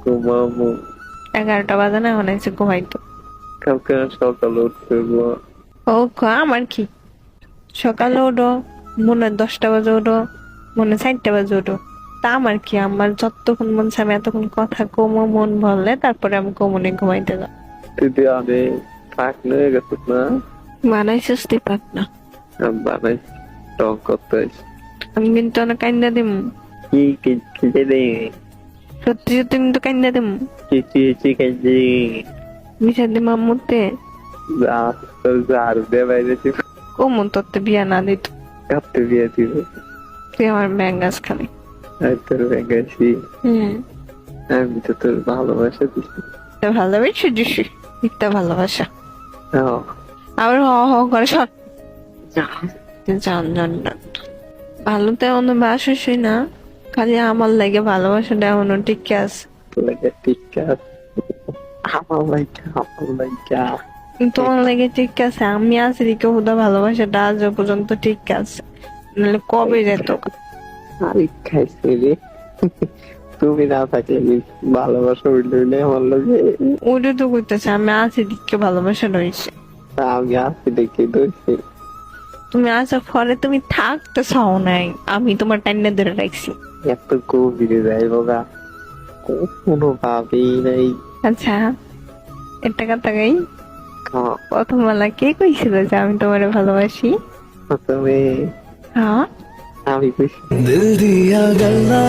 ঘুমাবো। 11টা বাজে না, এখন এসে ঘুমাইতো। কালকে সকালে উঠতে গো। ও আমার কি, সকালে ওঠো, মনে হয় 10টা বাজে ওঠো, মনে হয় 4টা বাজে ওঠো, তা আমার কি, আমার যতক্ষণ মন চায় আমি এতক্ষণ কথা কমো, মন ভরলে তারপরে আমি কমনে ঘুমাইতে যাও। তুই অনেক ফাঁক নিয়ে গেছিস না? বানাইছিস তুই পাক না, আমি বানাই টক করতে। আমি কিন্তু অনেক কান্দা দিম, কি খেতে দে? সত্যি সত্যি কিন্তু কান্দা দিম, কিছু খেতে মিশা দিম আম্মুতে। আর দে বাইরে কমন তোর বিয়া না দিত, কাঁপতে দিয়ে দিব। তুই আমার ব্যাঙ্গাস খালি। তোর ব্যাঙ্গাছি, আমি তো তোর ভালোবাসা দিচ্ছি। ভালোবাসা দিছি, একটা ভালোবাসা। ও, আবার হ হ করে সব জান জান জান। ভালো তো এমন বাসই না, খালি আমার লাগে ভালোবাসাটা এমন ঠিক আছে। তোর লাগে ঠিক আছে, আমার লাইকা আমার লাইকা। তোমার লাগে ঠিক আছে, আমি আছি দিকে হুদা ভালোবাসাটা আজ পর্যন্ত ঠিক আছে, নাহলে কবে যেত। আরে খাইছে রে, তুমি না থাকলে ভালোবাসা উঠলে আমার লাগে। ওইটা তো করতেছে, আমি আছি দিকে ভালোবাসা রয়েছে। আমি আসি দেখি দোষী। তুমি আসার পরে তুমি থাকতে চাও নাই, আমি তোমার টাইনে ধরে রাখছি। এত গভীরে যাই বাবা, কোনো ভাবেই নাই। আচ্ছা, একটা কথা গাই, প্রথম বেলা কে কইছিল যে আমি তোমারে ভালোবাসি? প্রথমে হ্যাঁ, আমি খুশি। दिल दिया गल्ला